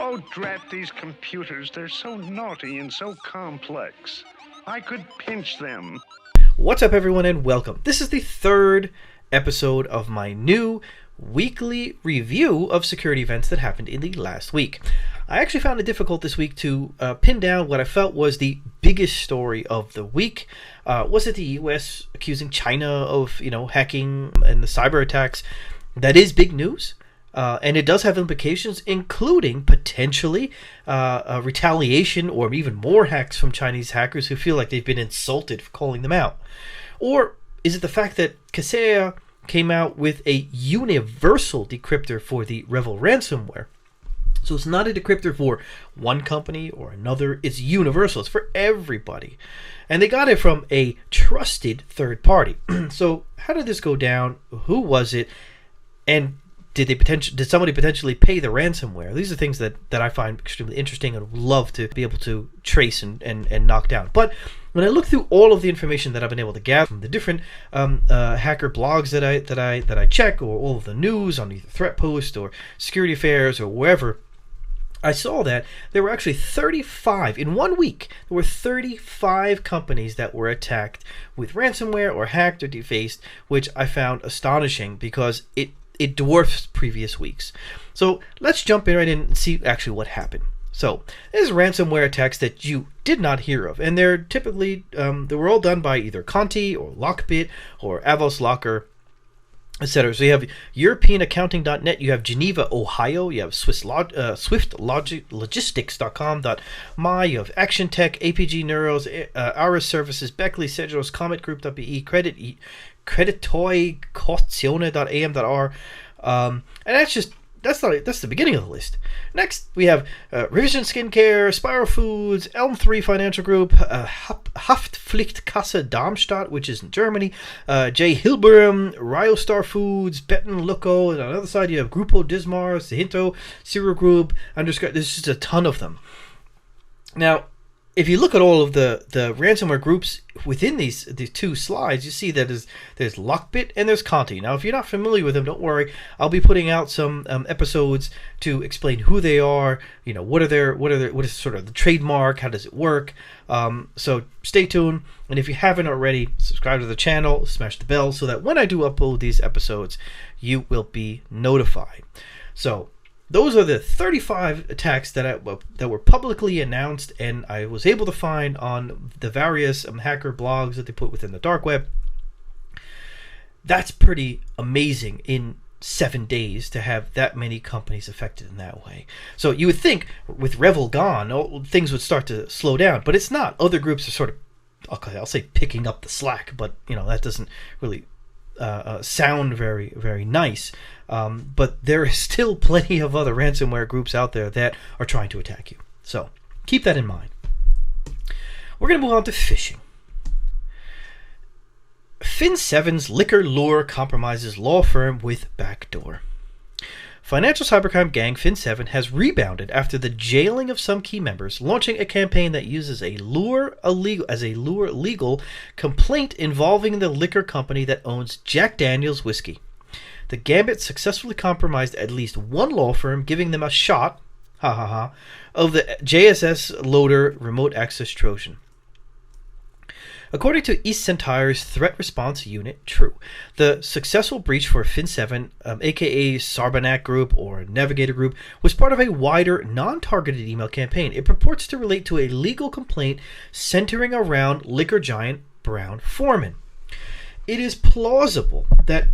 Oh, drat these computers. They're so naughty and so complex. I could pinch them. What's up, everyone, and welcome. This is the third episode of my new weekly review of security events that happened in the last week. I actually found it difficult this week to pin down what I felt was the biggest story of the week. Was it the US accusing China of, hacking and the cyber attacks? That is big news. And it does have implications, including potentially retaliation or even more hacks from Chinese hackers who feel like they've been insulted for calling them out. Or is it the fact that Kaseya came out with a universal decryptor for the REvil ransomware? So it's not a decryptor for one company or another. It's universal. It's for everybody. And they got it from a trusted third party. So how did this go down? Who was it? And did somebody potentially pay the ransomware? These are things that I find extremely interesting and would love to be able to trace and knock down. But when I look through all of the information that I've been able to gather from the different hacker blogs that I check, or all of the news on either Threat Post or Security Affairs or wherever, I saw that there were actually 35, in 1 week, there were 35 companies that were attacked with ransomware or hacked or defaced, which I found astonishing because it dwarfs previous weeks. So let's jump in right in and see actually what happened. So there's ransomware attacks that you did not hear of, and they're typically, they were all done by either Conti or Lockbit or Avos Locker, etc. So you have EuropeanAccounting.net, you have Geneva, Ohio, you have SwiftLogistics.com.my, you have Action Tech, APG Neuros, Aris Services, Beckley, Cedros, Comet Group.be, Creditoy, Cauzione.am.r, and that's the beginning of the list. Next, we have Revision Skincare, Spiral Foods, Elm 3 Financial Group, Haftpflichtkasse Darmstadt, which is in Germany, J. Hilberum, Ryostar Foods, Betten Loco, and on the other side you have Grupo Dismar, Sehinto, Zero Group, there's just a ton of them. Now, if you look at all of the ransomware groups within these two slides, you see that there's Lockbit and there's Conti. Now, if you're not familiar with them, don't worry. I'll be putting out some episodes to explain who they are. What is sort of the trademark? How does it work? So stay tuned. And if you haven't already, subscribe to the channel, smash the bell, so that when I do upload these episodes, you will be notified. So those are the 35 attacks that were publicly announced, and I was able to find on the various hacker blogs that they put within the dark web. That's pretty amazing in 7 days to have that many companies affected in that way. So you would think with REvil gone, things would start to slow down, but it's not. Other groups are sort of, okay, I'll say picking up the slack, but that doesn't really sound very, very nice. But there is still plenty of other ransomware groups out there that are trying to attack you. So keep that in mind. We're going to move on to phishing. Fin7's liquor lure compromises law firm with backdoor. Financial cybercrime gang Fin7 has rebounded after the jailing of some key members, launching a campaign that uses a lure legal complaint involving the liquor company that owns Jack Daniel's whiskey. The gambit successfully compromised at least one law firm, giving them a shot, of the JSS Loader remote access Trojan. According to East Centire's threat response unit, True, the successful breach for Fin7, aka Sarbanak Group or Navigator Group, was part of a wider, non-targeted email campaign. It purports to relate to a legal complaint centering around liquor giant Brown-Forman. It is plausible that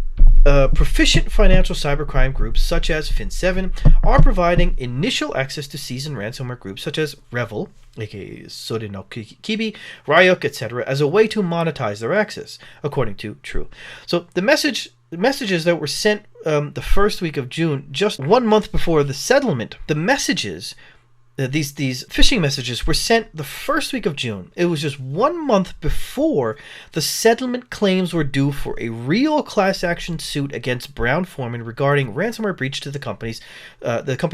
proficient financial cybercrime groups such as Fin7 are providing initial access to seasoned ransomware groups such as REvil, aka Sodino Kibi, Ryuk, etc., as a way to monetize their access, according to True. So the messages that were sent the first week of June, just 1 month before the settlement, the messages, these phishing messages were sent the first week of June. It was just 1 month before the settlement claims were due for a real class action suit against Brown-Forman regarding ransomware breach to the company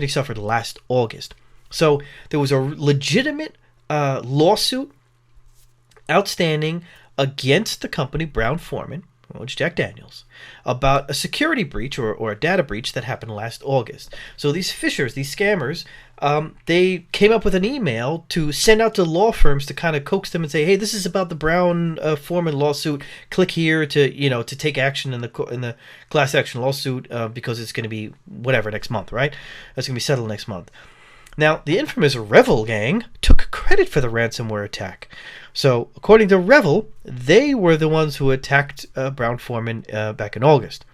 suffered last August. So there was a legitimate lawsuit outstanding against the company Brown-Forman, which Jack Daniels, about a security breach or a data breach that happened last August. So these phishers, these scammers, they came up with an email to send out to law firms to kind of coax them and say, hey, this is about the Brown Foreman lawsuit. Click here to take action in the class action lawsuit because it's going to be whatever next month, right? It's going to be settled next month. Now, the infamous REvil gang took credit for the ransomware attack. So, according to REvil, they were the ones who attacked Brown Foreman back in August.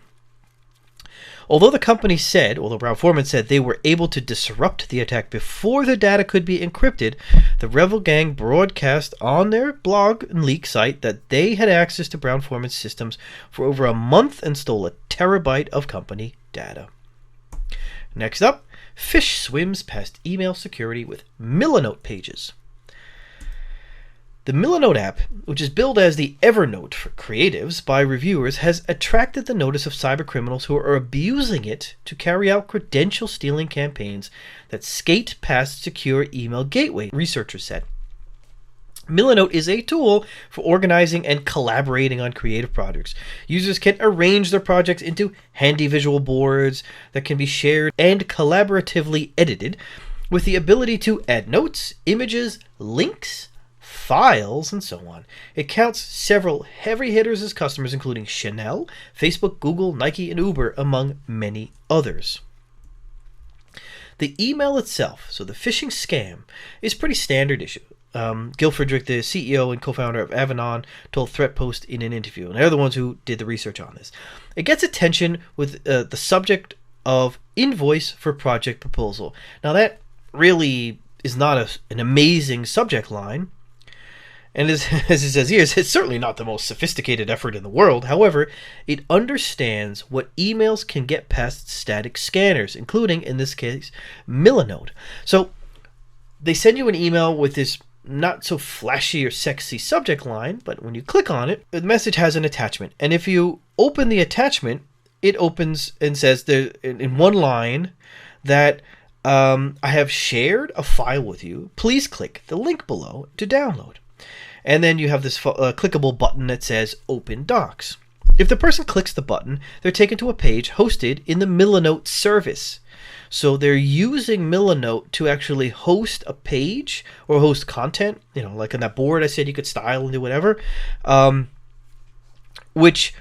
Although Brown Foreman said they were able to disrupt the attack before the data could be encrypted, the REvil gang broadcast on their blog and leak site that they had access to Brown Foreman's systems for over a month and stole a terabyte of company data. Next up, Phish swims past email security with Milanote pages. The Milanote app, which is billed as the Evernote for creatives by reviewers, has attracted the notice of cybercriminals who are abusing it to carry out credential-stealing campaigns that skate past secure email gateway, researchers said. Milanote is a tool for organizing and collaborating on creative projects. Users can arrange their projects into handy visual boards that can be shared and collaboratively edited, with the ability to add notes, images, links, files, and so on. It counts several heavy hitters as customers, including Chanel, Facebook, Google, Nike, and Uber, among many others. The email itself, so the phishing scam, is pretty standard issue. Gil Friedrich, the CEO and co-founder of Avanan, told ThreatPost in an interview, and they're the ones who did the research on this. It gets attention with the subject of invoice for project proposal. Now that really is not an amazing subject line, and as it says here, it's certainly not the most sophisticated effort in the world. However, it understands what emails can get past static scanners, including, in this case, Milanote. So they send you an email with this not so flashy or sexy subject line, but when you click on it, the message has an attachment. And if you open the attachment, it opens and says there in one line that I have shared a file with you. Please click the link below to download. And then you have this clickable button that says Open Docs. If the person clicks the button, they're taken to a page hosted in the Milanote service. So they're using Milanote to actually host a page or host content, like on that board I said you could style and do whatever, which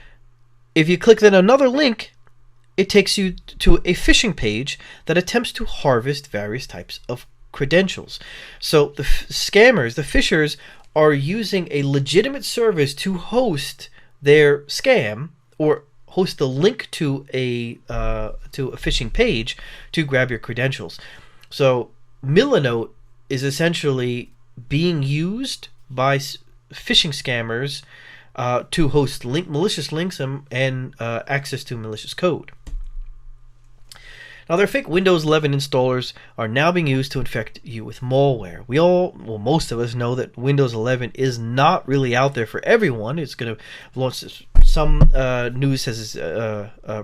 if you click then another link, it takes you to a phishing page that attempts to harvest various types of credentials. So the scammers, the phishers, are using a legitimate service to host their scam or host a link to a phishing page to grab your credentials. So Milanote is essentially being used by phishing scammers to host malicious links and access to malicious code. Now, their fake Windows 11 installers are now being used to infect you with malware. Most of us know that Windows 11 is not really out there for everyone. It's going to launch some news says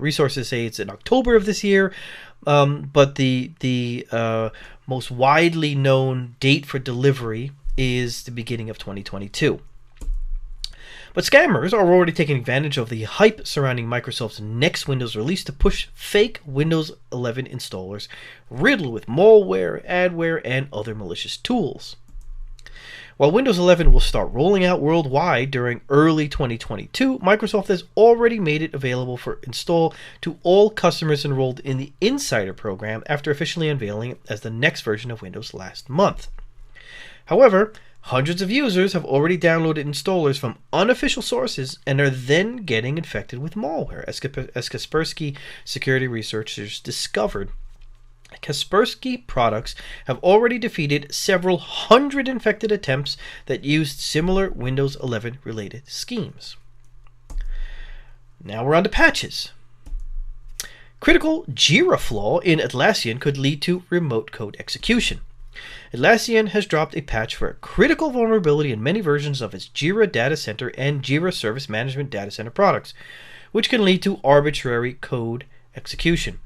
resources say it's in October of this year, but the most widely known date for delivery is the beginning of 2022. But scammers are already taking advantage of the hype surrounding Microsoft's next Windows release to push fake Windows 11 installers riddled with malware, adware, and other malicious tools. While Windows 11 will start rolling out worldwide during early 2022, Microsoft has already made it available for install to all customers enrolled in the Insider program after officially unveiling it as the next version of Windows last month. However, hundreds of users have already downloaded installers from unofficial sources and are then getting infected with malware, as Kaspersky security researchers discovered. Kaspersky products have already defeated several hundred infected attempts that used similar Windows 11 related schemes. Now we're on to patches. Critical Jira flaw in Atlassian could lead to remote code execution. Atlassian has dropped a patch for a critical vulnerability in many versions of its Jira Data Center and Jira Service Management Data Center products, which can lead to arbitrary code execution.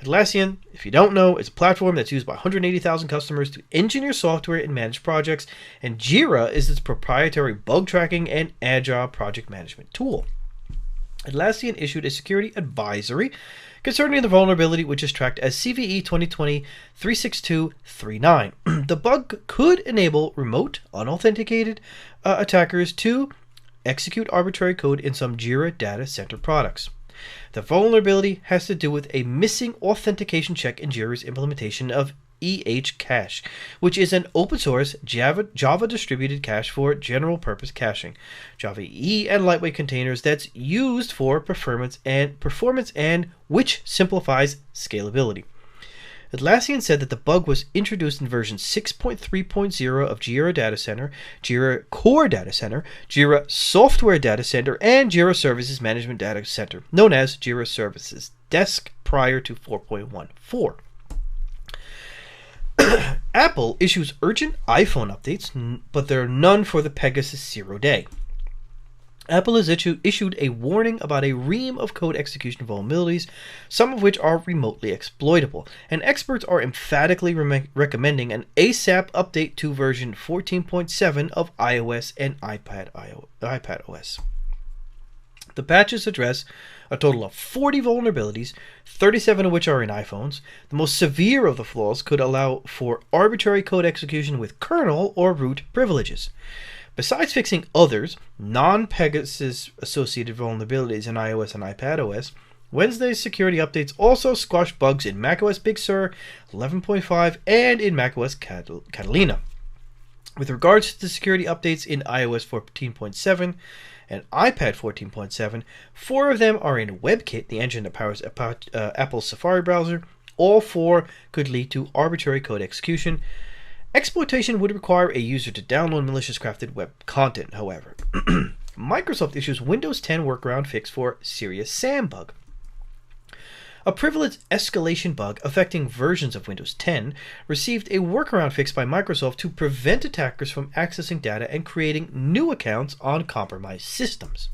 Atlassian, if you don't know, is a platform that's used by 180,000 customers to engineer software and manage projects, and Jira is its proprietary bug tracking and agile project management tool. Atlassian issued a security advisory concerning the vulnerability, which is tracked as CVE 2020-36239. The bug could enable remote, unauthenticated attackers to execute arbitrary code in some Jira data center products. The vulnerability has to do with a missing authentication check in Jira's implementation of Cache, which is an open source Java distributed cache for general purpose caching, Java EE and lightweight containers that's used for performance and which simplifies scalability. Atlassian said that the bug was introduced in version 6.3.0 of Jira Data Center, Jira Core Data Center, Jira Software Data Center, and Jira Services Management Data Center, known as Jira Services Desk, prior to 4.14. Apple issues urgent iPhone updates, but there are none for the Pegasus 0-day. Apple has issued a warning about a ream of code execution vulnerabilities, some of which are remotely exploitable, and experts are emphatically recommending an ASAP update to version 14.7 of iOS and iPadOS. The patches address a total of 40 vulnerabilities, 37 of which are in iPhones. The most severe of the flaws could allow for arbitrary code execution with kernel or root privileges. Besides fixing others, non-Pegasus associated vulnerabilities in iOS and iPadOS, Wednesday's security updates also squashed bugs in macOS Big Sur 11.5 and in macOS Catalina. With regards to the security updates in iOS 14.7 and iPad 14.7, 4 of them are in WebKit, the engine that powers Apple's Safari browser. All 4 could lead to arbitrary code execution. Exploitation would require a user to download malicious crafted web content, however. Microsoft issues Windows 10 workaround fix for SeriousSAM bug. A privilege escalation bug affecting versions of Windows 10 received a workaround fix by Microsoft to prevent attackers from accessing data and creating new accounts on compromised systems.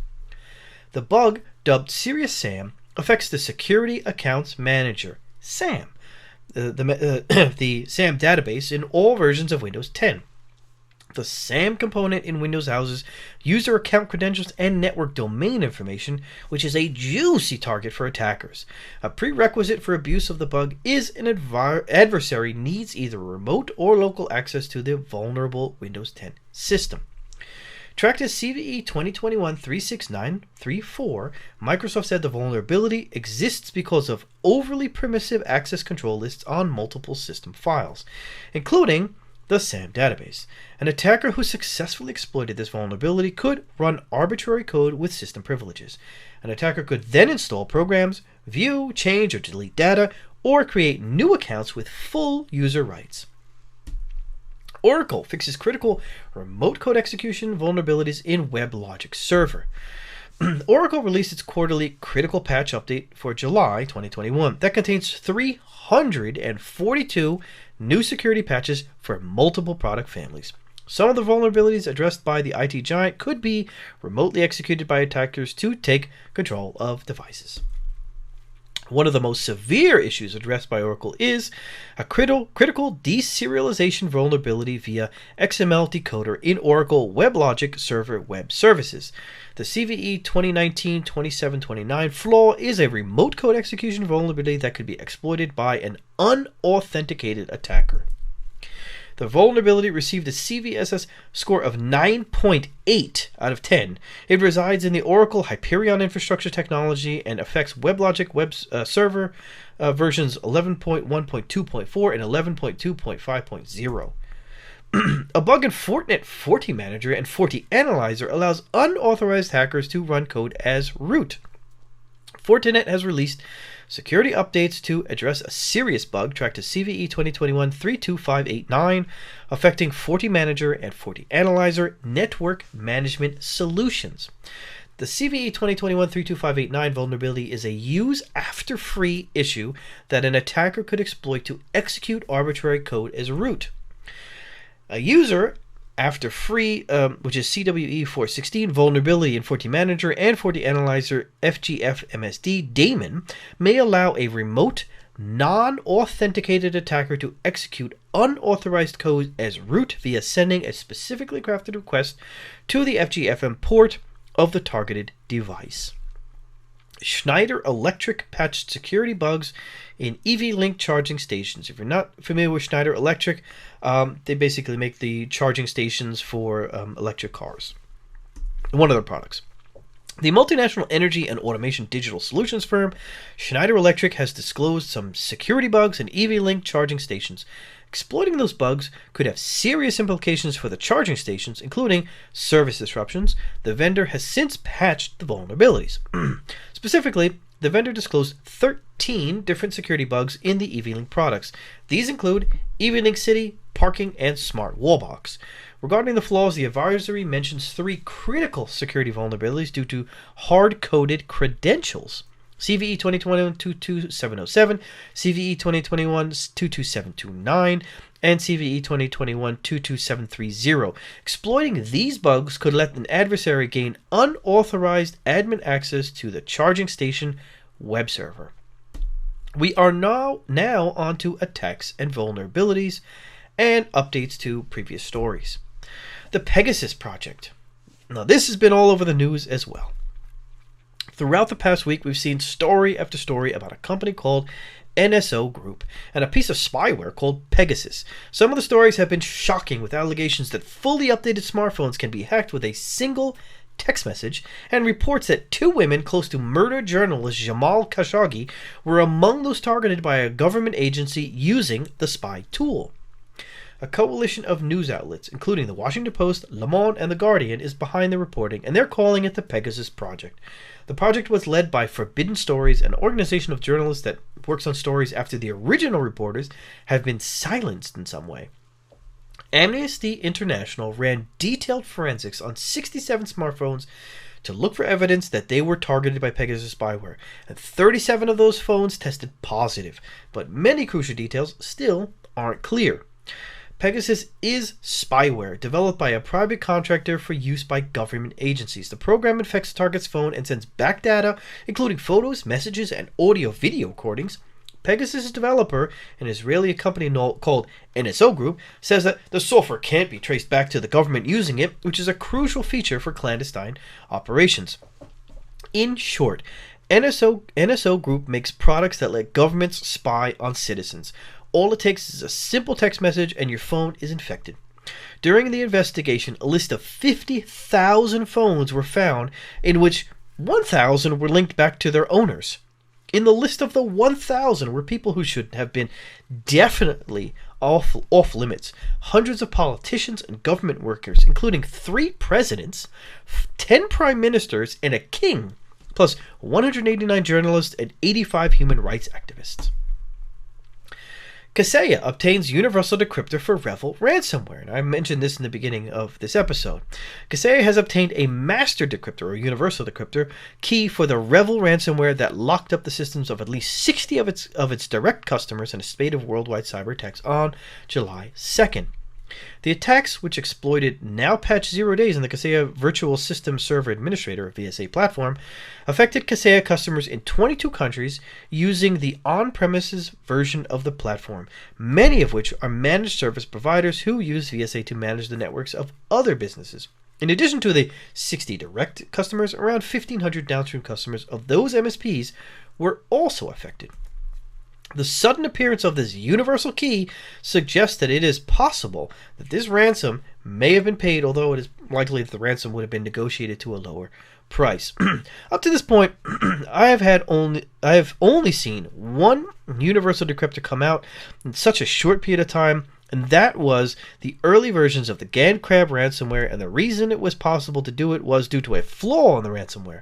The bug, dubbed SeriousSAM, affects the Security Accounts Manager, SAM, the SAM database in all versions of Windows 10. The SAM component in Windows houses user account credentials and network domain information, which is a juicy target for attackers. A prerequisite for abuse of the bug is an adversary needs either remote or local access to the vulnerable Windows 10 system. Tracked as CVE 2021-36934, Microsoft said the vulnerability exists because of overly permissive access control lists on multiple system files, including the SAM database. An attacker who successfully exploited this vulnerability could run arbitrary code with system privileges. An attacker could then install programs, view, change, or delete data, or create new accounts with full user rights. Oracle fixes critical remote code execution vulnerabilities in Weblogic Server. Oracle released its quarterly critical patch update for July 2021 that contains 342 new security patches for multiple product families. Some of the vulnerabilities addressed by the IT giant could be remotely executed by attackers to take control of devices. One of the most severe issues addressed by Oracle is a critical deserialization vulnerability via XML decoder in Oracle WebLogic Server Web Services. The CVE 2019-2729 Flaw is a remote code execution vulnerability that could be exploited by an unauthenticated attacker. The vulnerability received a CVSS score of 9.8 out of 10. It resides in the Oracle Hyperion infrastructure technology and affects WebLogic Web Server versions 11.1.2.4 and 11.2.5.0. A bug in Fortinet FortiManager and FortiAnalyzer allows unauthorized hackers to run code as root. Fortinet has released security updates to address a serious bug tracked as CVE 2021-32589 affecting FortiManager and FortiAnalyzer network management solutions. The CVE 2021-32589 vulnerability is a use after free issue that an attacker could exploit to execute arbitrary code as root. A user after free, which is CWE 416 vulnerability in FortiManager and FortiAnalyzer FGF MSD daemon, may allow a remote, non-authenticated attacker to execute unauthorized code as root via sending a specifically crafted request to the FGFM port of the targeted device. Schneider Electric patched security bugs in EVlink charging stations. If you're not familiar with Schneider Electric, they basically make the charging stations for electric cars. One of their products. The multinational energy and automation digital solutions firm Schneider Electric has disclosed some security bugs in EVlink charging stations. Exploiting those bugs could have serious implications for the charging stations, including service disruptions. The vendor has since patched the vulnerabilities. Specifically, the vendor disclosed 13 different security bugs in the EVlink products. These include EVlink City, Parking, and Smart Wallbox. Regarding the flaws, the advisory mentions 3 critical security vulnerabilities due to hard-coded credentials. CVE 2021-22707, CVE 2021-22729, and CVE 2021-22730. Exploiting these bugs could let an adversary gain unauthorized admin access to the charging station web server. We are now on to attacks and vulnerabilities and updates to previous stories. The Pegasus project. Now, this has been all over the news as well. Throughout the past week, we've seen story after story about a company called NSO Group and a piece of spyware called Pegasus. Some of the stories have been shocking, with allegations that fully updated smartphones can be hacked with a single text message, and reports that 2 women close to murdered journalist Jamal Khashoggi were among those targeted by a government agency using the spy tool. A coalition of news outlets, including the Washington Post, Le Monde, and The Guardian, is behind the reporting, and they're calling it the Pegasus Project. The project was led by Forbidden Stories, an organization of journalists that works on stories after the original reporters have been silenced in some way. Amnesty International ran detailed forensics on 67 smartphones to look for evidence that they were targeted by Pegasus spyware, and 37 of those phones tested positive, but many crucial details still aren't clear. Pegasus is spyware developed by a private contractor for use by government agencies. The program infects the target's phone and sends back data, including photos, messages, and audio-video recordings. Pegasus' developer, an Israeli company called NSO Group, says that the software can't be traced back to the government using it, which is a crucial feature for clandestine operations. In short, NSO Group makes products that let governments spy on citizens. All it takes is a simple text message and your phone is infected. During the investigation, a list of 50,000 phones were found, in which 1,000 were linked back to their owners. In the list of the 1,000 were people who should have been definitely off limits. Hundreds of politicians and government workers, including 3 presidents, 10 prime ministers, and a king, plus 189 journalists and 85 human rights activists. Kaseya obtains universal decryptor for REvil ransomware. And I mentioned this in the beginning of this episode. Kaseya has obtained a master decryptor, or universal decryptor, key for the REvil ransomware that locked up the systems of at least 60 of its direct customers in a spate of worldwide cyber attacks on July 2nd. The attacks, which exploited now patched 0 days in the Kaseya Virtual System Server Administrator (VSA) platform, affected Kaseya customers in 22 countries using the on-premises version of the platform, many of which are managed service providers who use VSA to manage the networks of other businesses. In addition to the 60 direct customers, around 1,500 downstream customers of those MSPs were also affected. The sudden appearance of this universal key suggests that it is possible that this ransom may have been paid, although it is likely that the ransom would have been negotiated to a lower price. Up to this point, I have only seen one universal decryptor come out in such a short period of time, and that was the early versions of the GandCrab ransomware, and the reason it was possible to do it was due to a flaw in the ransomware.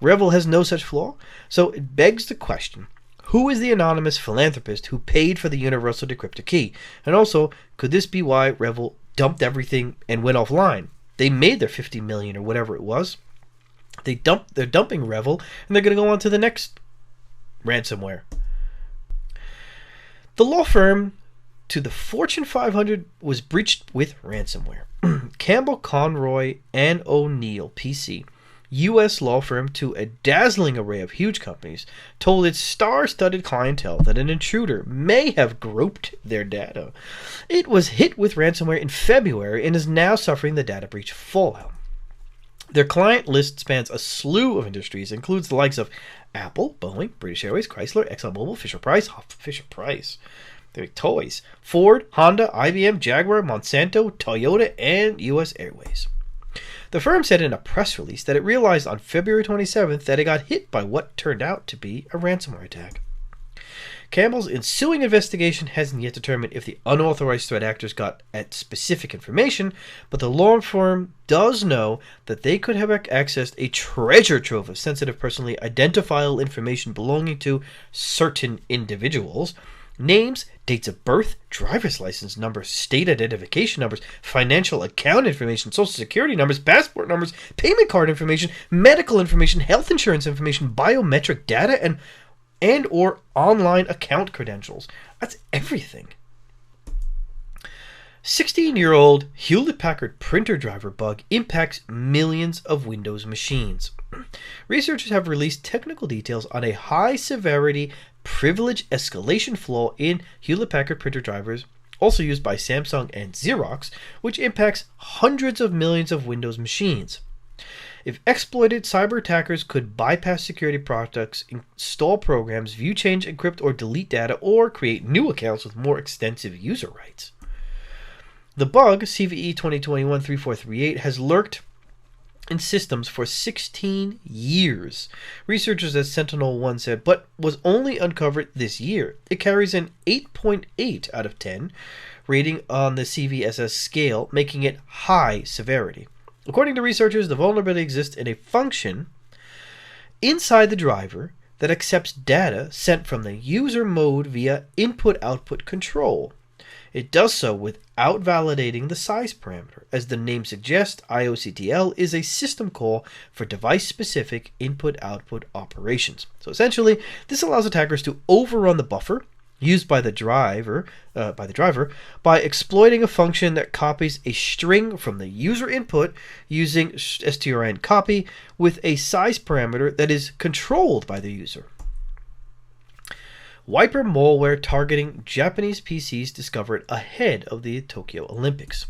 REvil has no such flaw, so it begs the question: who is the anonymous philanthropist who paid for the universal decryptor key? And also, could this be why REvil dumped everything and went offline? They made their $50 million or whatever it was. They're dumping REvil, and they're going to go on to the next ransomware. The law firm to the Fortune 500 was breached with ransomware. Campbell Conroy and O'Neill PC, U.S. law firm to a dazzling array of huge companies, told its star-studded clientele that an intruder may have groped their data. It was hit with ransomware in February and is now suffering the data breach fallout. Their client list spans a slew of industries, includes the likes of Apple, Boeing, British Airways, Chrysler, ExxonMobil, Fisher-Price. They make toys. Ford, Honda, IBM, Jaguar, Monsanto, Toyota, and U.S. Airways. The firm said in a press release that it realized on February 27th that it got hit by what turned out to be a ransomware attack. Campbell's ensuing investigation hasn't yet determined if the unauthorized threat actors got at specific information, but the law firm does know that they could have accessed a treasure trove of sensitive personally identifiable information belonging to certain individuals. Names, dates of birth, driver's license numbers, state identification numbers, financial account information, social security numbers, passport numbers, payment card information, medical information, health insurance information, biometric data, and or online account credentials. That's everything. 16-year-old Hewlett-Packard printer driver bug impacts millions of Windows machines. Researchers have released technical details on a high-severity privilege escalation flaw in Hewlett-Packard printer drivers, also used by Samsung and Xerox, which impacts hundreds of millions of Windows machines. If exploited, cyber attackers could bypass security products, install programs, view, change, encrypt, or delete data, or create new accounts with more extensive user rights. The bug, CVE 2021-3438, has lurked in systems for 16 years. Researchers at SentinelOne said, but was only uncovered this year. It carries an 8.8 out of 10 rating on the CVSS scale, making it high severity. According to researchers, the vulnerability exists in a function inside the driver that accepts data sent from the user mode via input-output control. It does so without validating the size parameter. As the name suggests, IOCTL is a system call for device-specific input-output operations. So essentially, this allows attackers to overrun the buffer used by the driver by exploiting a function that copies a string from the user input using strncopy with a size parameter that is controlled by the user. Wiper malware targeting Japanese PCs discovered ahead of the Tokyo Olympics.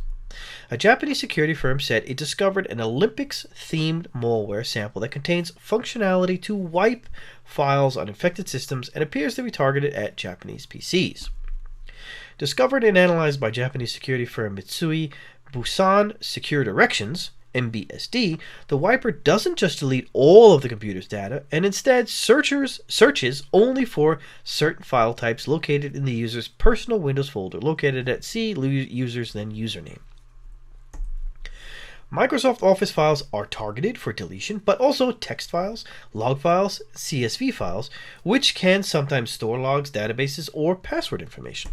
A Japanese security firm said it discovered an Olympics-themed malware sample that contains functionality to wipe files on infected systems and appears to be targeted at Japanese PCs. Discovered and analyzed by Japanese security firm Mitsui Busan Secure Directions, MBSD, the wiper doesn't just delete all of the computer's data, and instead searches only for certain file types located in the user's personal Windows folder, located at C users then username. Microsoft Office files are targeted for deletion, but also text files, log files, CSV files, which can sometimes store logs, databases, or password information.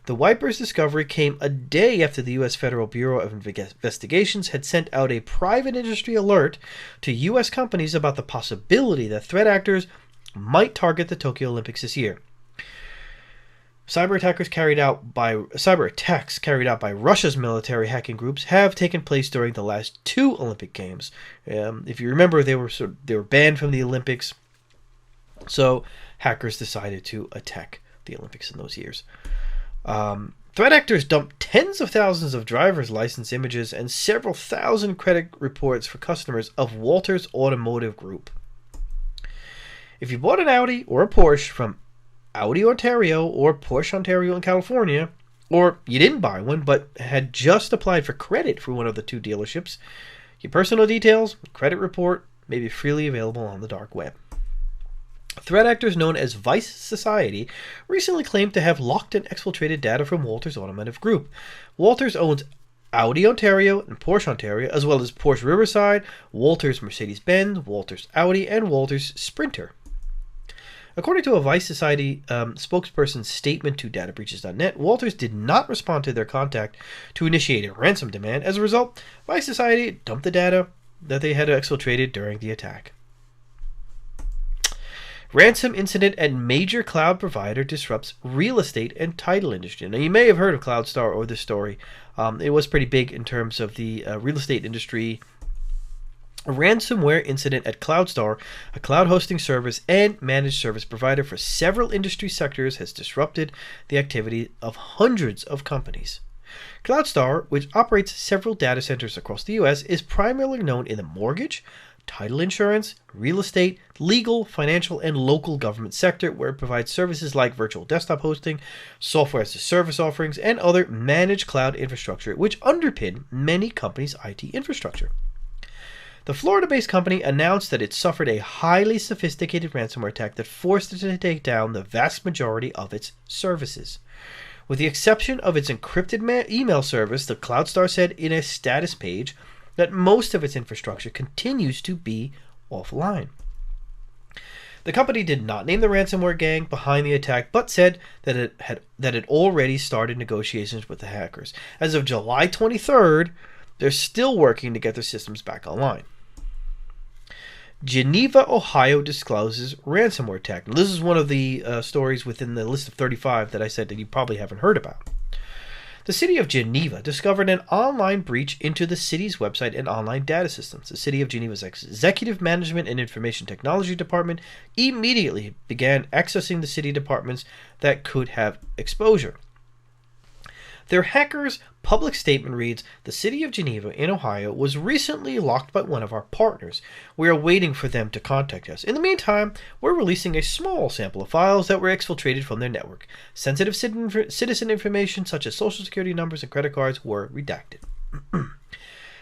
The wiper's discovery came a day after the U.S. Federal Bureau of Investigations had sent out a private industry alert to U.S. companies about the possibility that threat actors might target the Tokyo Olympics this year. Cyber attacks carried out by Russia's military hacking groups have taken place during the last two Olympic Games. If you remember, they were banned from the Olympics, so hackers decided to attack the Olympics in those years. Threat actors dumped tens of thousands of driver's license images and several thousand credit reports for customers of Walters Automotive Group. If you bought an Audi or a Porsche from Audi Ontario or Porsche Ontario in California, or you didn't buy one but had just applied for credit for one of the two dealerships, your personal details, credit report may be freely available on the dark web. Threat actors known as Vice Society recently claimed to have locked and exfiltrated data from Walters Automotive Group. Walters owns Audi Ontario and Porsche Ontario, as well as Porsche Riverside, Walters Mercedes-Benz, Walters Audi, and Walters Sprinter. According to a Vice Society spokesperson's statement to databreaches.net, Walters did not respond to their contact to initiate a ransom demand. As a result, Vice Society dumped the data that they had exfiltrated during the attack. Ransom incident at major cloud provider disrupts real estate and title industry. Now, you may have heard of CloudStar or this story. It was pretty big in terms of the real estate industry. A ransomware incident at CloudStar, a cloud hosting service and managed service provider for several industry sectors, has disrupted the activity of hundreds of companies. CloudStar, which operates several data centers across the U.S., is primarily known in the mortgage, title insurance, real estate, legal, financial, and local government sector, where it provides services like virtual desktop hosting, software as a service offerings, and other managed cloud infrastructure, which underpin many companies' IT infrastructure. The Florida-based company announced that it suffered a highly sophisticated ransomware attack that forced it to take down the vast majority of its services. With the exception of its encrypted email service, the CloudStar said in a status page that most of its infrastructure continues to be offline. The company did not name the ransomware gang behind the attack, but said that it already started negotiations with the hackers. As of July 23rd, they're still working to get their systems back online. Geneva, Ohio discloses ransomware attack. Now, this is one of the stories within the list of 35 that I said that you probably haven't heard about. The city of Geneva discovered an online breach into the city's website and online data systems. The city of Geneva's Executive Management and Information Technology Department immediately began accessing the city departments that could have exposure. Their hackers' public statement reads, "The city of Geneva in Ohio was recently locked by one of our partners. We are waiting for them to contact us. In the meantime, we're releasing a small sample of files that were exfiltrated from their network. Sensitive citizen information such as social security numbers and credit cards were redacted."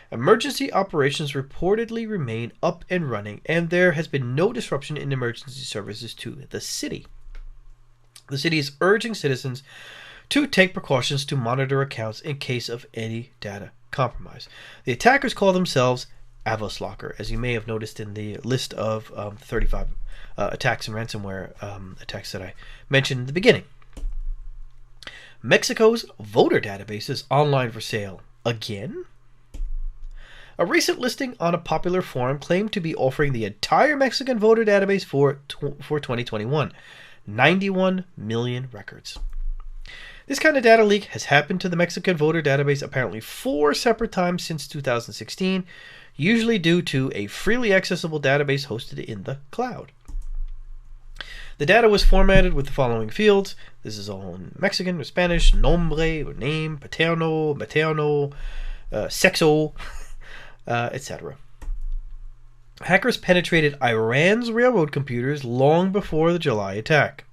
Emergency operations reportedly remain up and running, and there has been no disruption in emergency services to the city. The city is urging citizens to take precautions to monitor accounts in case of any data compromise. The attackers call themselves Avoslocker, as you may have noticed in the list of 35 attacks and ransomware attacks that I mentioned in the beginning. Mexico's voter database is online for sale again? A recent listing on a popular forum claimed to be offering the entire Mexican voter database for 2021, 91 million records. This kind of data leak has happened to the Mexican voter database apparently 4 separate times since 2016, usually due to a freely accessible database hosted in the cloud. The data was formatted with the following fields. This is all in Mexican or Spanish: nombre, or name, paterno, materno, sexo, etc. Hackers penetrated Iran's railroad computers long before the July attack.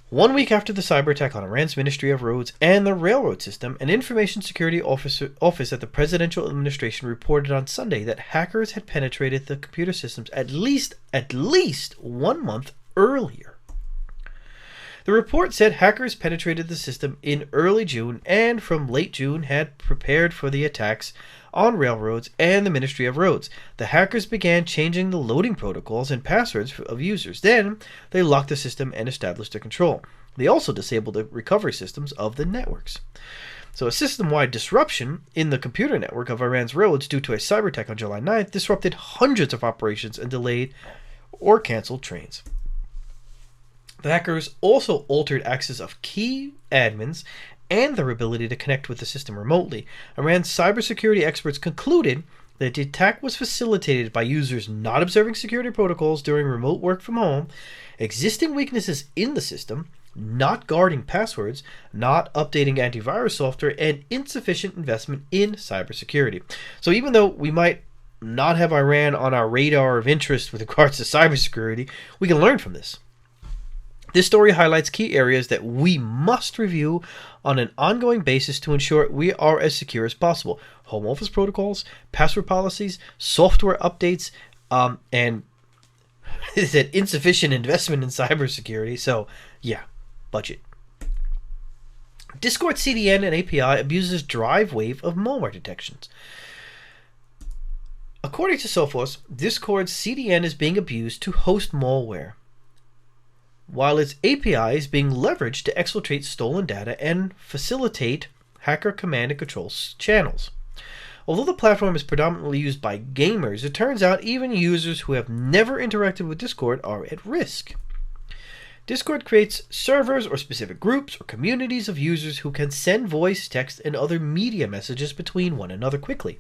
1 week after the cyber attack on Iran's Ministry of Roads and the railroad system, an information security office at the presidential administration reported on Sunday that hackers had penetrated the computer systems at least 1 month earlier. The report said hackers penetrated the system in early June and from late June had prepared for the attacks on railroads and the Ministry of Roads. The hackers began changing the loading protocols and passwords of users. Then they locked the system and established their control. They also disabled the recovery systems of the networks. So a system-wide disruption in the computer network of Iran's roads due to a cyber attack on July 9th disrupted hundreds of operations and delayed or canceled trains. The hackers also altered access of key admins and their ability to connect with the system remotely. Iran's cybersecurity experts concluded that the attack was facilitated by users not observing security protocols during remote work from home, existing weaknesses in the system, not guarding passwords, not updating antivirus software, and insufficient investment in cybersecurity. So even though we might not have Iran on our radar of interest with regards to cybersecurity, we can learn from this. This story highlights key areas that we must review on an ongoing basis to ensure we are as secure as possible. Home office protocols, password policies, software updates, and is it insufficient investment in cybersecurity? So, yeah, budget. Discord CDN and API abuses drive wave of malware detections. According to Sophos, Discord's CDN is being abused to host malware, while its API is being leveraged to exfiltrate stolen data and facilitate hacker command and control channels. Although the platform is predominantly used by gamers, it turns out even users who have never interacted with Discord are at risk. Discord creates servers or specific groups or communities of users who can send voice, text, and other media messages between one another quickly.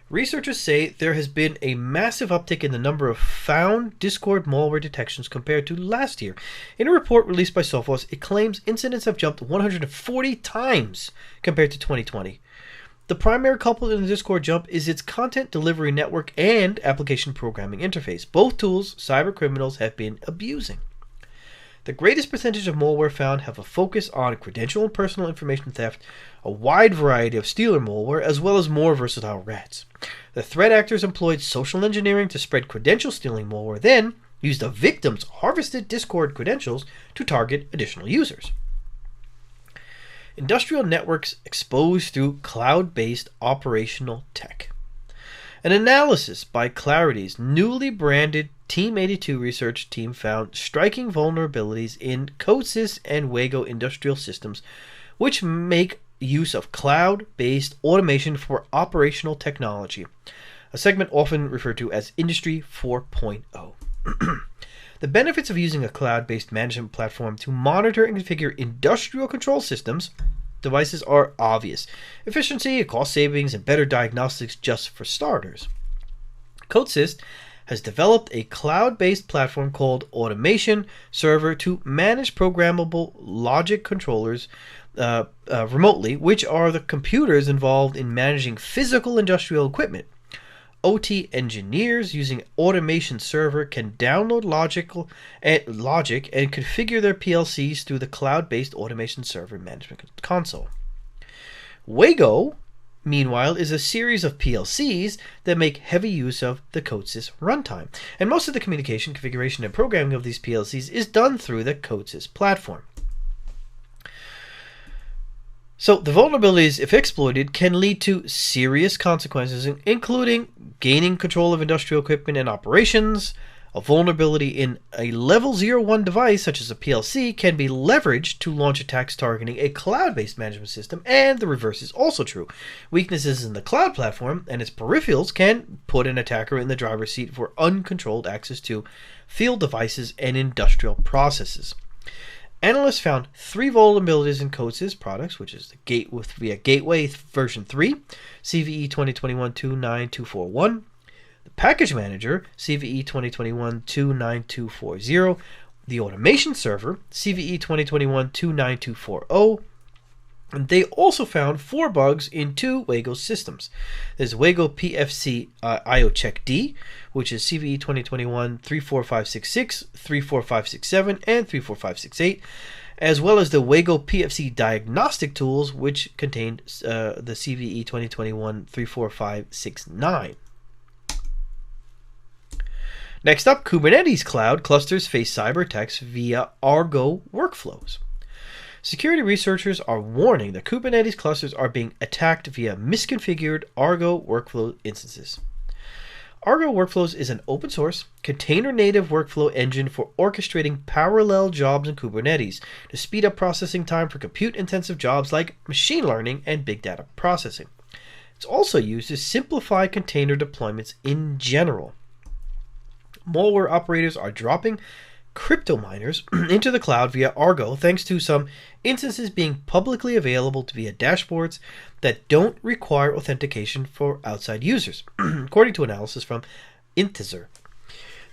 Researchers say there has been a massive uptick in the number of found Discord malware detections compared to last year. In a report released by Sophos, it claims incidents have jumped 140 times compared to 2020. the primary culprit in the Discord jump is its content delivery network and application programming interface. Both tools cyber criminals have been abusing. The greatest percentage of malware found have a focus on credential and personal information theft, a wide variety of stealer malware, as well as more versatile rats. The threat actors employed social engineering to spread credential stealing malware, then used the victim's harvested Discord credentials to target additional users. Industrial networks exposed through cloud-based operational tech. An analysis by Clarity's newly branded Team 82 research team found striking vulnerabilities in Codesys and Wago industrial systems, which make use of cloud-based automation for operational technology, a segment often referred to as Industry 4.0. The benefits of using a cloud-based management platform to monitor and configure industrial control systems devices are obvious. Efficiency, cost savings, and better diagnostics just for starters. Codesys has developed a cloud-based platform called Automation Server to manage programmable logic controllers remotely, which are the computers involved in managing physical industrial equipment. OT engineers using Automation Server can download logic and configure their PLCs through the cloud-based Automation Server management console. Wago, meanwhile, is a series of PLCs that make heavy use of the Codesys runtime, and most of the communication, configuration, and programming of these PLCs is done through the Codesys platform. So the vulnerabilities, if exploited, can lead to serious consequences, including gaining control of industrial equipment and operations. A vulnerability in a level 01 device, such as a PLC, can be leveraged to launch attacks targeting a cloud-based management system, and the reverse is also true. Weaknesses in the cloud platform and its peripherals can put an attacker in the driver's seat for uncontrolled access to field devices and industrial processes. Analysts found 3 vulnerabilities in Codesys products, which is the via Gateway version 3, CVE 2021-29241, the Package Manager, CVE 2021-29240, the Automation Server, CVE 2021-29240, and they also found 4 bugs in 2 Wago systems. There's Wago PFC IOCheck D, which is CVE 2021-34566, 34567, and 34568, as well as the Wago PFC diagnostic tools, which contained the CVE 2021-34569. Next up, Kubernetes cloud clusters face cyber attacks via Argo workflows. Security researchers are warning that Kubernetes clusters are being attacked via misconfigured Argo workflow instances. Argo Workflows is an open-source, container-native workflow engine for orchestrating parallel jobs in Kubernetes to speed up processing time for compute-intensive jobs like machine learning and big data processing. It's also used to simplify container deployments in general. Malware operators are dropping crypto miners into the cloud via Argo thanks to some instances being publicly available via dashboards that don't require authentication for outside users, according to analysis from Intezer.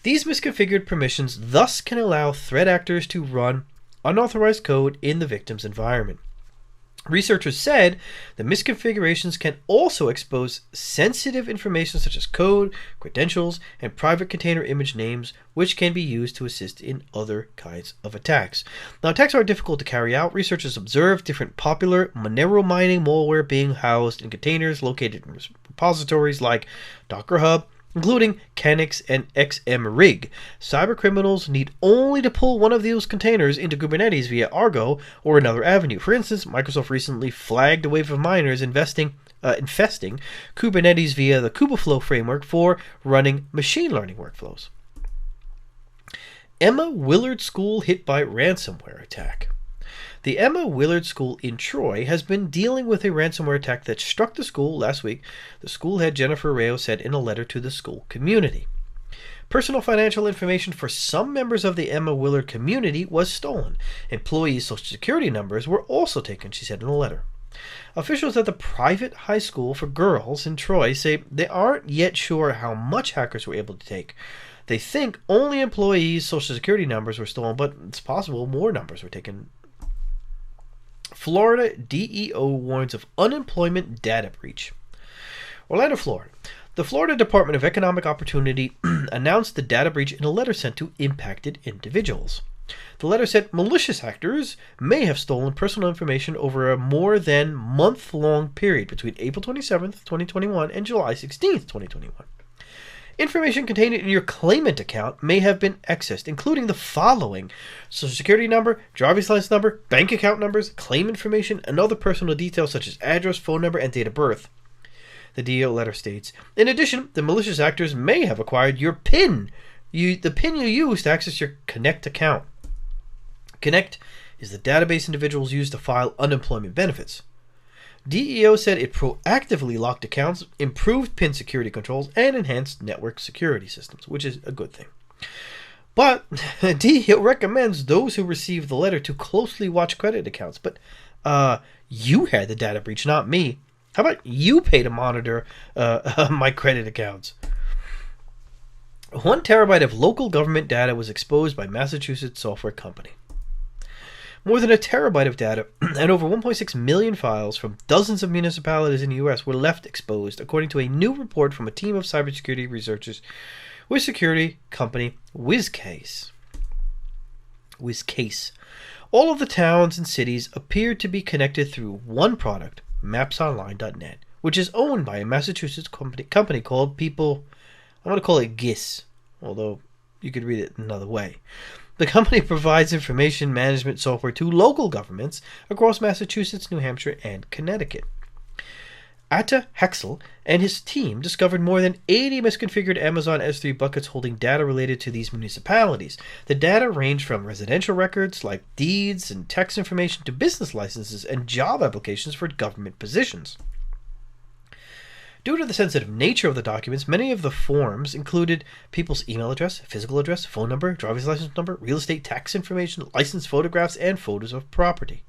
These misconfigured permissions thus can allow threat actors to run unauthorized code in the victim's environment. Researchers said the misconfigurations can also expose sensitive information such as code, credentials, and private container image names, which can be used to assist in other kinds of attacks. Now, attacks are difficult to carry out. Researchers observed different popular Monero mining malware being housed in containers located in repositories like Docker Hub, including Canix and XMRig. Cybercriminals need only to pull one of those containers into Kubernetes via Argo or another avenue. For instance, Microsoft recently flagged a wave of miners infesting Kubernetes via the Kubeflow framework for running machine learning workflows. Emma Willard School hit by ransomware attack. The Emma Willard School in Troy has been dealing with a ransomware attack that struck the school last week, the school head Jennifer Rao said in a letter to the school community. Personal financial information for some members of the Emma Willard community was stolen. Employees' social security numbers were also taken, she said in a letter. Officials at the private high school for girls in Troy say they aren't yet sure how much hackers were able to take. They think only employees' social security numbers were stolen, but it's possible more numbers were taken. Florida DEO warns of unemployment data breach. Orlando, Florida. The Florida Department of Economic Opportunity announced the data breach in a letter sent to impacted individuals. The letter said malicious actors may have stolen personal information over a more than month-long period between April 27th, 2021 and July 16th, 2021. Information contained in your claimant account may have been accessed, including the following: Social Security number, driver's license number, bank account numbers, claim information, and other personal details such as address, phone number, and date of birth. The DEO letter states, in addition, the malicious actors may have acquired your PIN, the PIN you use to access your Connect account. Connect is the database individuals use to file unemployment benefits. DEO said it proactively locked accounts, improved PIN security controls, and enhanced network security systems, which is a good thing. But DEO recommends those who receive the letter to closely watch credit accounts. But you had the data breach, not me. How about you pay to monitor my credit accounts? 1 terabyte of local government data was exposed by Massachusetts software company. More than 1 terabyte of data and over 1.6 million files from dozens of municipalities in the U.S. were left exposed, according to a new report from a team of cybersecurity researchers with security company WizCase. All of the towns and cities appeared to be connected through one product, MapsOnline.net, which is owned by a Massachusetts company called I'm going to call it GIS, although you could read it another way. The company provides information management software to local governments across Massachusetts, New Hampshire, and Connecticut. Atta Hexel and his team discovered more than 80 misconfigured Amazon S3 buckets holding data related to these municipalities. The data ranged from residential records like deeds and tax information to business licenses and job applications for government positions. Due to the sensitive nature of the documents, many of the forms included people's email address, physical address, phone number, driver's license number, real estate tax information, license photographs, and photos of property.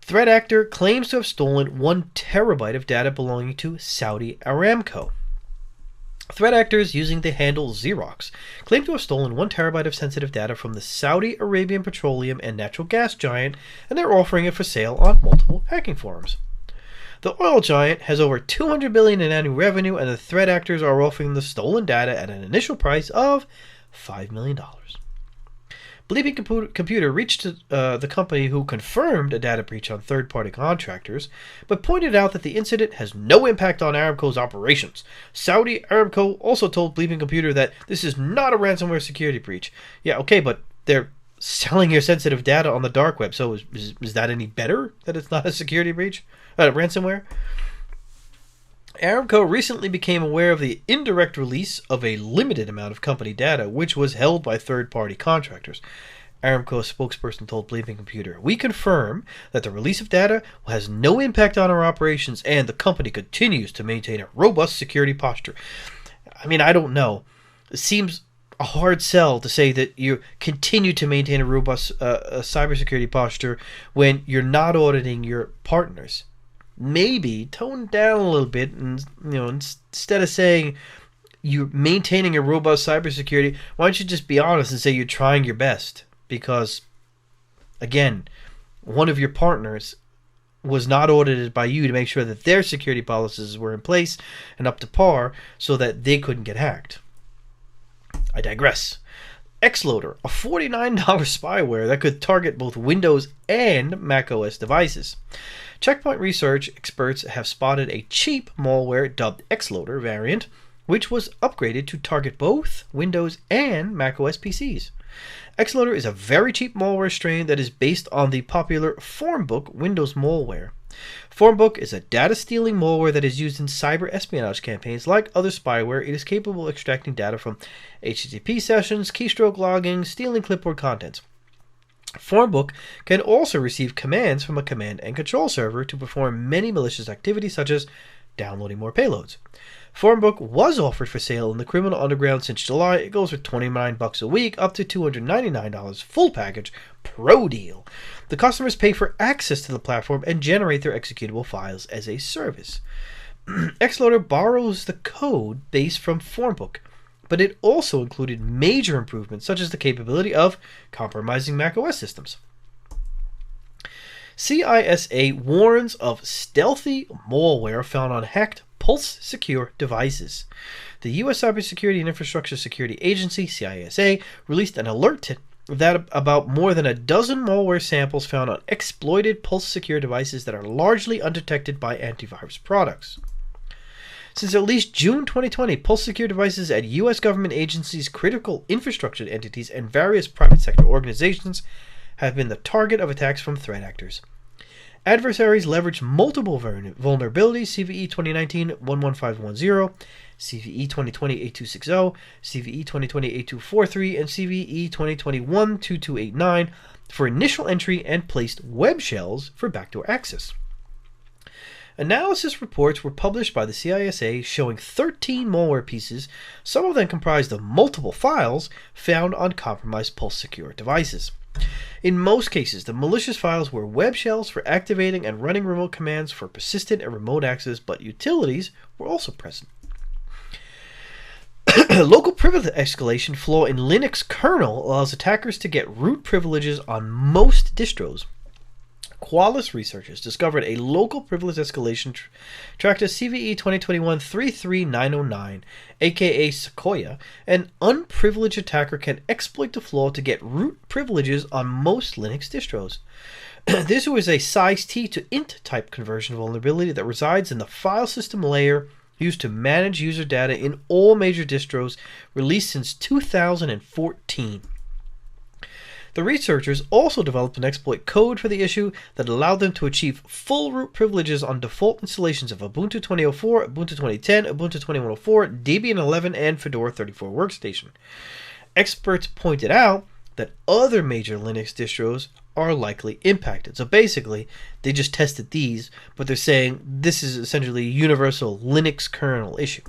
Threat actor claims to have stolen 1 terabyte of data belonging to Saudi Aramco. Threat actors using the handle Xerox claim to have stolen 1 terabyte of sensitive data from the Saudi Arabian petroleum and natural gas giant, and they're offering it for sale on multiple hacking forums. The oil giant has over $200 billion in annual revenue, and the threat actors are offering the stolen data at an initial price of $5 million. Bleeping Computer reached the company, who confirmed a data breach on third-party contractors, but pointed out that the incident has no impact on Aramco's operations. Saudi Aramco also told Bleeping Computer that this is not a ransomware security breach. Yeah, okay, but they're selling your sensitive data on the dark web, so is that any better that it's not a security breach? Ransomware? Aramco recently became aware of the indirect release of a limited amount of company data, which was held by third-party contractors. Aramco spokesperson told Bleeping Computer, "We confirm that the release of data has no impact on our operations, and the company continues to maintain a robust security posture." I mean, I don't know. It seems a hard sell to say that you continue to maintain a robust cybersecurity posture when you're not auditing your partners. Maybe tone down a little bit, and instead of saying you're maintaining a robust cybersecurity, why don't you just be honest and say you're trying your best? Because, again, one of your partners was not audited by you to make sure that their security policies were in place and up to par so that they couldn't get hacked. I digress. Xloader, a $49 spyware that could target both Windows and macOS devices. Checkpoint research experts have spotted a cheap malware dubbed Xloader variant, which was upgraded to target both Windows and macOS PCs. Xloader is a very cheap malware strain that is based on the popular Formbook Windows malware. Formbook is a data-stealing malware that is used in cyber espionage campaigns. Like other spyware, it is capable of extracting data from HTTP sessions, keystroke logging, stealing clipboard contents. Formbook can also receive commands from a command and control server to perform many malicious activities, such as downloading more payloads. Formbook was offered for sale in the criminal underground since July. It goes for $29 a week, up to $299 full package pro deal. The customers pay for access to the platform and generate their executable files as a service. Xloader borrows the code base from Formbook, but it also included major improvements such as the capability of compromising macOS systems. CISA warns of stealthy malware found on hacked pulse-secure devices. The U.S. Cybersecurity and Infrastructure Security Agency, CISA, released an alert that about more than a dozen malware samples found on exploited pulse-secure devices that are largely undetected by antivirus products. Since at least June 2020, pulse-secure devices at U.S. government agencies, critical infrastructure entities, and various private sector organizations have been the target of attacks from threat actors. Adversaries leverage multiple vulnerabilities: CVE 2019-11510, CVE 2020-8260, CVE 2020-8243, and CVE 2021-2289 for initial entry and placed web shells for backdoor access. Analysis reports were published by the CISA showing 13 malware pieces, some of them comprised of multiple files, found on compromised pulse-secure devices. In most cases, the malicious files were web shells for activating and running remote commands for persistent and remote access, but utilities were also present. Local privilege escalation flaw in Linux kernel allows attackers to get root privileges on most distros. Qualys researchers discovered a local privilege escalation tracked as CVE 2021-33909, aka Sequoia. An unprivileged attacker can exploit the flaw to get root privileges on most Linux distros. This was a size T to int type conversion vulnerability that resides in the file system layer used to manage user data in all major distros, released since 2014. The researchers also developed an exploit code for the issue that allowed them to achieve full root privileges on default installations of Ubuntu 2004, Ubuntu 2010, Ubuntu 2104, Debian 11, and Fedora 34 workstation. Experts pointed out that other major Linux distros are likely impacted. So basically, they just tested these, but they're saying this is essentially a universal Linux kernel issue.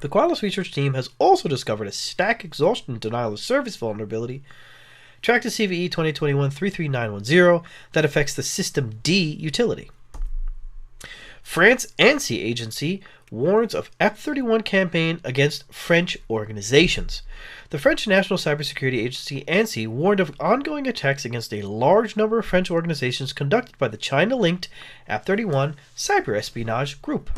The Qualys research team has also discovered a stack exhaustion denial of service vulnerability tracked to CVE 2021-33910 that affects the System D utility. France ANSI agency warns of F-31 campaign against French organizations. The French National Cybersecurity Agency ANSI warned of ongoing attacks against a large number of French organizations conducted by the China-linked F-31 cyber espionage group.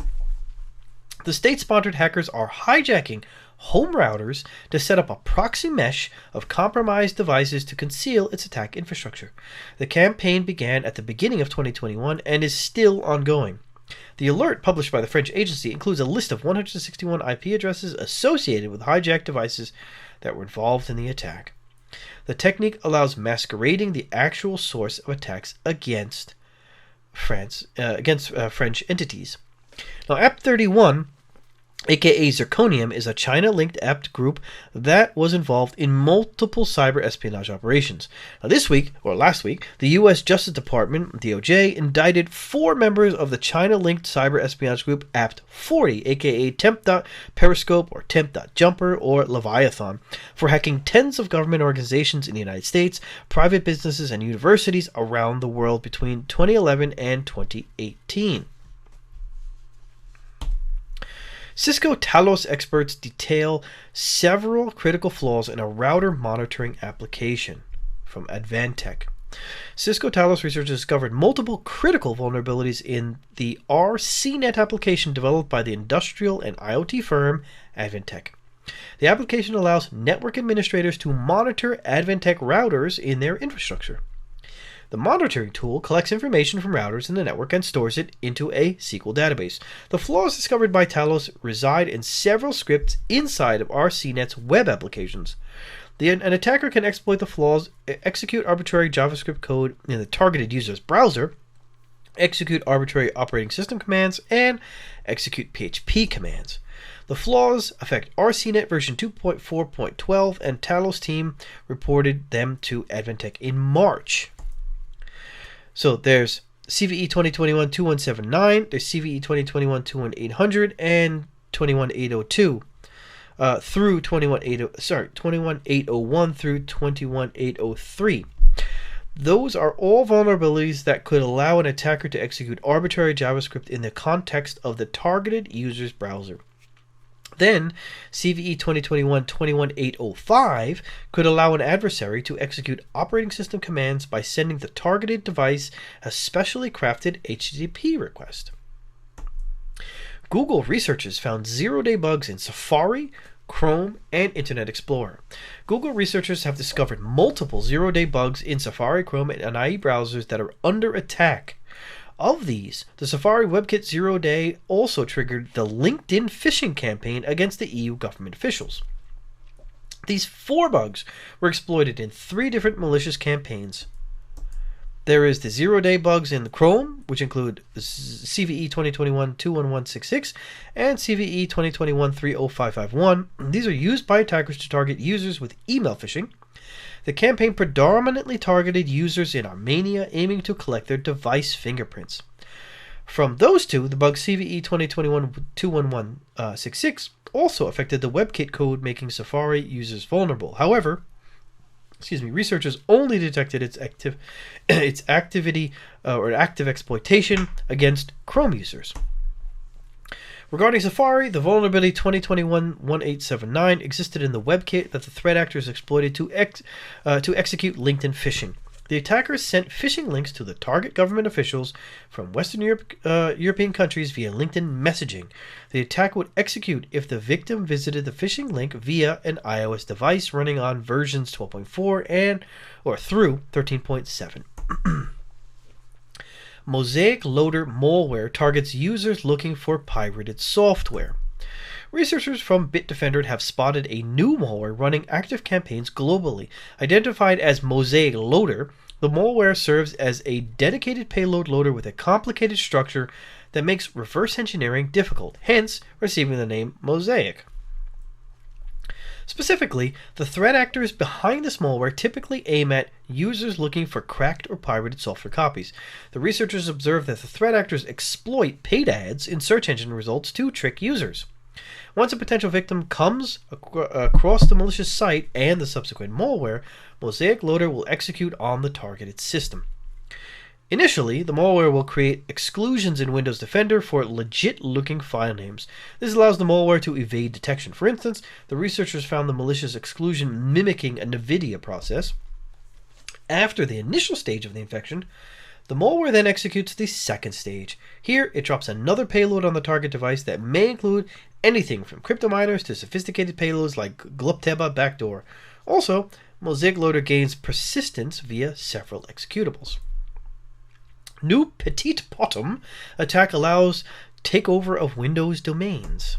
The state-sponsored hackers are hijacking home routers to set up a proxy mesh of compromised devices to conceal its attack infrastructure. The campaign began at the beginning of 2021 and is still ongoing. The alert published by the French agency includes a list of 161 IP addresses associated with hijacked devices that were involved in the attack. The technique allows masquerading the actual source of attacks against French entities. Now, F-31, aka Zirconium, is a China-linked apt group that was involved in multiple cyber espionage operations. Now, last week, the U.S. Justice Department, DOJ, indicted 4 members of the China-linked cyber espionage group Apt40, aka Temp.Periscope or Temp.Jumper or Leviathan, for hacking tens of government organizations in the United States, private businesses, and universities around the world between 2011 and 2018. Cisco Talos experts detail several critical flaws in a router monitoring application from Advantech. Cisco Talos researchers discovered multiple critical vulnerabilities in the RCnet application developed by the industrial and IoT firm Advantech. The application allows network administrators to monitor Advantech routers in their infrastructure. The monitoring tool collects information from routers in the network and stores it into a SQL database. The flaws discovered by Talos reside in several scripts inside of RCnet's web applications. An attacker can exploit the flaws, execute arbitrary JavaScript code in the targeted user's browser, execute arbitrary operating system commands, and execute PHP commands. The flaws affect RCnet version 2.4.12, and Talos team reported them to Advantech in March. So there's CVE 2021-2179, there's CVE 2021-21800, and 21802 through 21801 through 21803. Those are all vulnerabilities that could allow an attacker to execute arbitrary JavaScript in the context of the targeted user's browser. Then, CVE 2021-21805 could allow an adversary to execute operating system commands by sending the targeted device a specially crafted HTTP request. Google researchers found zero-day bugs in Safari, Chrome, and Internet Explorer. Google researchers have discovered multiple zero-day bugs in Safari, Chrome, and IE browsers that are under attack. Of these, the Safari WebKit Zero Day also triggered the LinkedIn phishing campaign against the EU government officials. These 4 bugs were exploited in 3 different malicious campaigns. There is the zero-day bugs in Chrome, which include CVE 2021-21166 and CVE 2021-30551. These are used by attackers to target users with email phishing. The campaign predominantly targeted users in Armenia, aiming to collect their device fingerprints. From those 2, the bug CVE 2021-21166 also affected the WebKit code, making Safari users vulnerable. However, researchers only detected its active exploitation against Chrome users. Regarding Safari, the vulnerability 2021-1879 existed in the WebKit that the threat actors exploited to execute LinkedIn phishing. The attackers sent phishing links to the target government officials from Western European countries via LinkedIn messaging. The attack would execute if the victim visited the phishing link via an iOS device running on versions 12.4 or through 13.7. Mosaic Loader malware targets users looking for pirated software. Researchers from Bitdefender have spotted a new malware running active campaigns globally. Identified as Mosaic Loader, the malware serves as a dedicated payload loader with a complicated structure that makes reverse engineering difficult, hence receiving the name Mosaic. Specifically, the threat actors behind this malware typically aim at users looking for cracked or pirated software copies. The researchers observed that the threat actors exploit paid ads in search engine results to trick users. Once a potential victim comes across the malicious site and the subsequent malware, Mosaic Loader will execute on the targeted system. Initially, the malware will create exclusions in Windows Defender for legit-looking file names. This allows the malware to evade detection. For instance, the researchers found the malicious exclusion mimicking a NVIDIA process. After the initial stage of the infection, the malware then executes the second stage. Here, it drops another payload on the target device that may include anything from cryptominers to sophisticated payloads like Glupteba Backdoor. Also, Mosaic Loader gains persistence via several executables. New Petit Bottom attack allows takeover of Windows domains.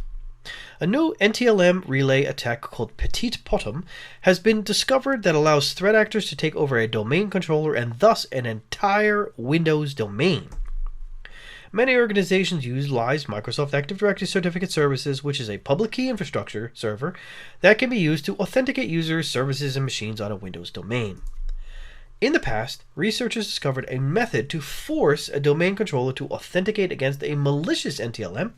A new NTLM relay attack called Petit Bottom has been discovered that allows threat actors to take over a domain controller and thus an entire Windows domain. Many organizations utilize Microsoft Active Directory Certificate Services, which is a public key infrastructure server that can be used to authenticate users, services, and machines on a Windows domain. In the past, researchers discovered a method to force a domain controller to authenticate against a malicious NTLM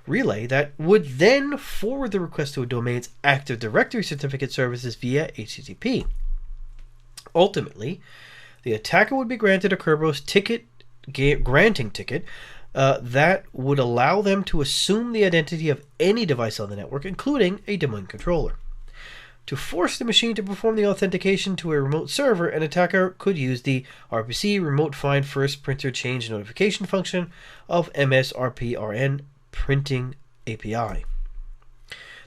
relay that would then forward the request to a domain's Active Directory Certificate Services via HTTP. Ultimately, the attacker would be granted a Kerberos granting ticket that would allow them to assume the identity of any device on the network, including a domain controller. To force the machine to perform the authentication to a remote server, an attacker could use the RPC Remote Find First Printer Change Notification function of MSRPRN Printing API.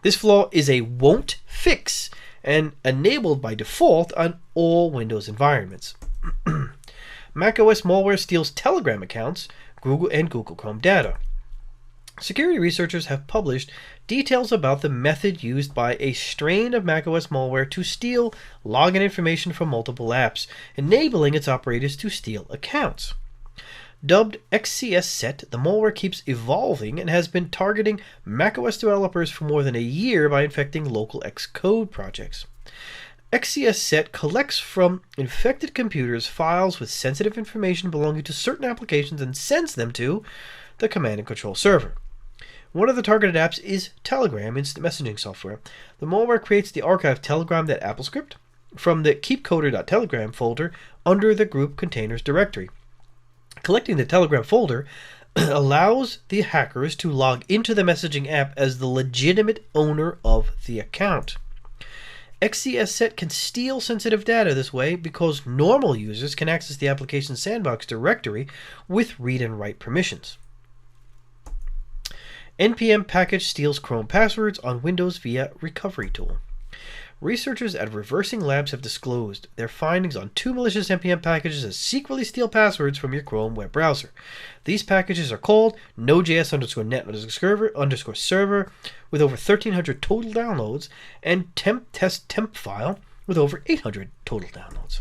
This flaw is a won't fix and enabled by default on all Windows environments. macOS malware steals Telegram accounts, Google Chrome data. Security researchers have published details about the method used by a strain of macOS malware to steal login information from multiple apps, enabling its operators to steal accounts. Dubbed XCS-Set, the malware keeps evolving and has been targeting macOS developers for more than a year by infecting local Xcode projects. XCS-Set collects from infected computers files with sensitive information belonging to certain applications and sends them to the command and control server. One of the targeted apps is Telegram instant messaging software. The malware creates the archive telegram.applescript from the keepcoder.telegram folder under the group containers directory. Collecting the Telegram folder allows the hackers to log into the messaging app as the legitimate owner of the account. XCSset can steal sensitive data this way because normal users can access the application sandbox directory with read and write permissions. NPM package steals Chrome passwords on Windows via recovery tool. Researchers at Reversing Labs have disclosed their findings on 2 malicious NPM packages that secretly steal passwords from your Chrome web browser. These packages are called Node.js_net_server with over 1,300 total downloads and temp file with over 800 total downloads.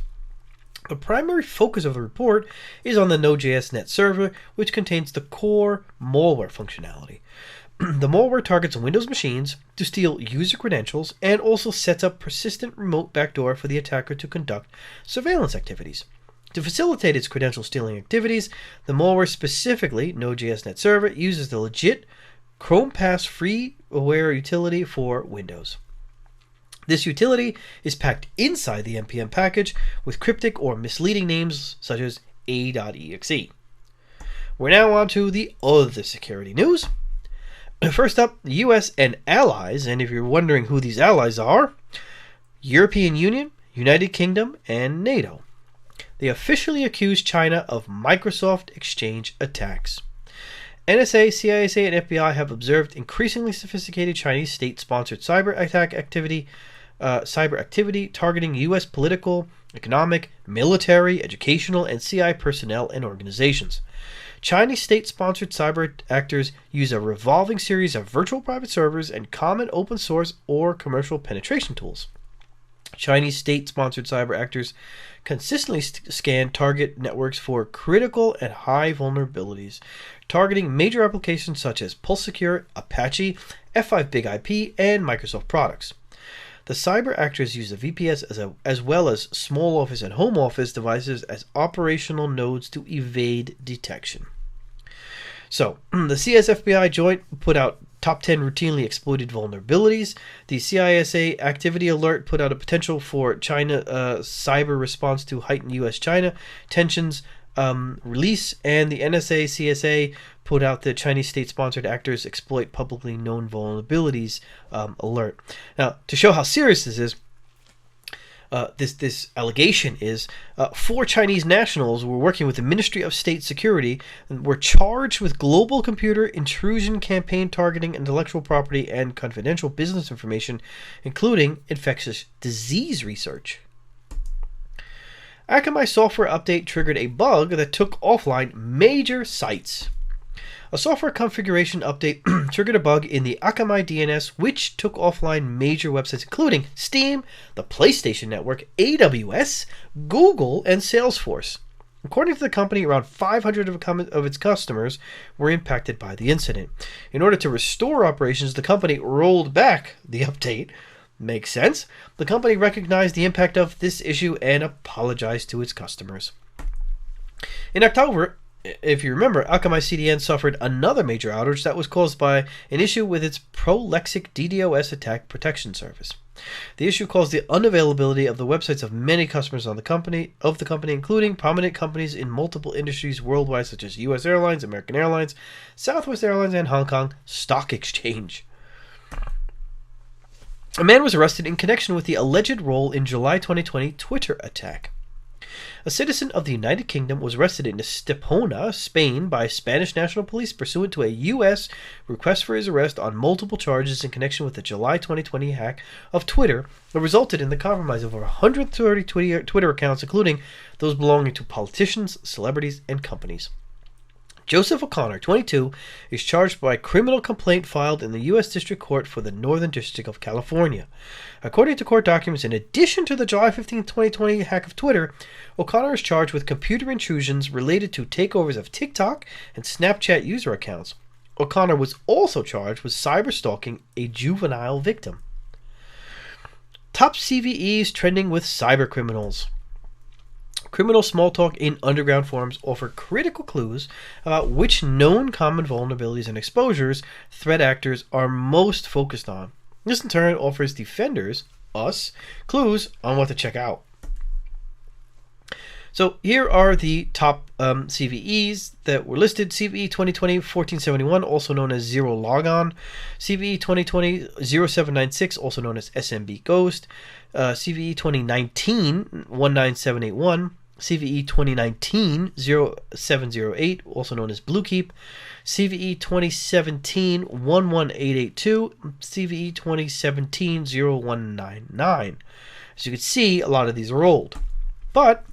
The primary focus of the report is on the Node.js net server, which contains the core malware functionality. The malware targets Windows machines to steal user credentials and also sets up persistent remote backdoor for the attacker to conduct surveillance activities. To facilitate its credential stealing activities, the malware, specifically Node.js Net Server, uses the legit Chrome Pass freeware utility for Windows. This utility is packed inside the NPM package with cryptic or misleading names such as a.exe. We're now on to the other security news. First up, the US and allies, and if you're wondering who these allies are, European Union, United Kingdom, and NATO. They officially accused China of Microsoft Exchange attacks. NSA, CISA, and FBI have observed increasingly sophisticated Chinese state-sponsored cyber activity targeting U.S. political, economic, military, educational, and CI personnel and organizations. Chinese state-sponsored cyber actors use a revolving series of virtual private servers and common open source or commercial penetration tools. Chinese state-sponsored cyber actors consistently scan target networks for critical and high vulnerabilities, targeting major applications such as PulseSecure, Apache, F5 Big IP, and Microsoft products. The cyber actors use the VPS as well as small office and home office devices as operational nodes to evade detection. So, the CS-FBI joint put out top 10 routinely exploited vulnerabilities. The CISA activity alert put out a potential for China cyber response to heightened U.S.-China tensions release, and the NSA CSA put out the Chinese state-sponsored actors exploit publicly known vulnerabilities alert. Now, to show how serious this is, this allegation is 4 Chinese nationals were working with the Ministry of State Security and were charged with global computer intrusion campaign targeting intellectual property and confidential business information, including infectious disease research. Akamai software update triggered a bug that took offline major sites. A software configuration update triggered a bug in the Akamai DNS, which took offline major websites including Steam, the PlayStation Network, AWS, Google, and Salesforce. According to the company, around 500 of its customers were impacted by the incident. In order to restore operations, the company rolled back the update. Makes sense. The company recognized the impact of this issue and apologized to its customers. In October, if you remember, Akamai CDN suffered another major outage that was caused by an issue with its Prolexic DDoS attack protection service. The issue caused the unavailability of the websites of many customers of the company, including prominent companies in multiple industries worldwide, such as U.S. Airlines, American Airlines, Southwest Airlines, and Hong Kong Stock Exchange. A man was arrested in connection with the alleged role in July 2020 Twitter attack. A citizen of the United Kingdom was arrested in Estepona, Spain, by Spanish National Police pursuant to a U.S. request for his arrest on multiple charges in connection with the July 2020 hack of Twitter that resulted in the compromise of over 130 Twitter accounts, including those belonging to politicians, celebrities, and companies. Joseph O'Connor, 22, is charged by a criminal complaint filed in the U.S. District Court for the Northern District of California. According to court documents, in addition to the July 15, 2020 hack of Twitter, O'Connor is charged with computer intrusions related to takeovers of TikTok and Snapchat user accounts. O'Connor was also charged with cyber-stalking a juvenile victim. Top CVEs trending with cybercriminals. Criminal small talk in underground forums offer critical clues about which known common vulnerabilities and exposures threat actors are most focused on. This in turn offers defenders, us, clues on what to check out. So here are the top CVEs that were listed. CVE 2020-1471, also known as Zero Logon. CVE 2020-0796, also known as SMB Ghost. CVE 2019-19781. CVE 2019-0708, also known as Bluekeep. CVE 2017-11882. CVE 2017-0199. As you can see, a lot of these are old. But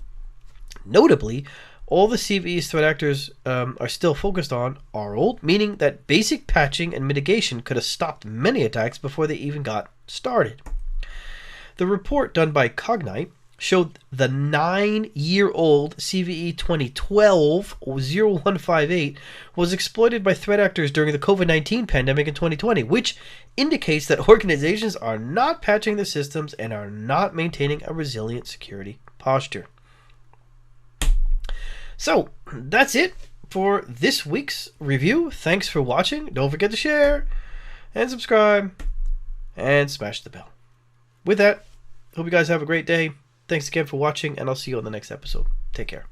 notably, all the CVEs threat actors are still focused on are old, meaning that basic patching and mitigation could have stopped many attacks before they even got started. The report done by Cognite showed the 9-year-old CVE 2012-0158 was exploited by threat actors during the COVID-19 pandemic in 2020, which indicates that organizations are not patching their systems and are not maintaining a resilient security posture. So, that's it for this week's review. Thanks for watching. Don't forget to share and subscribe and smash the bell. With that, hope you guys have a great day. Thanks again for watching, and I'll see you on the next episode. Take care.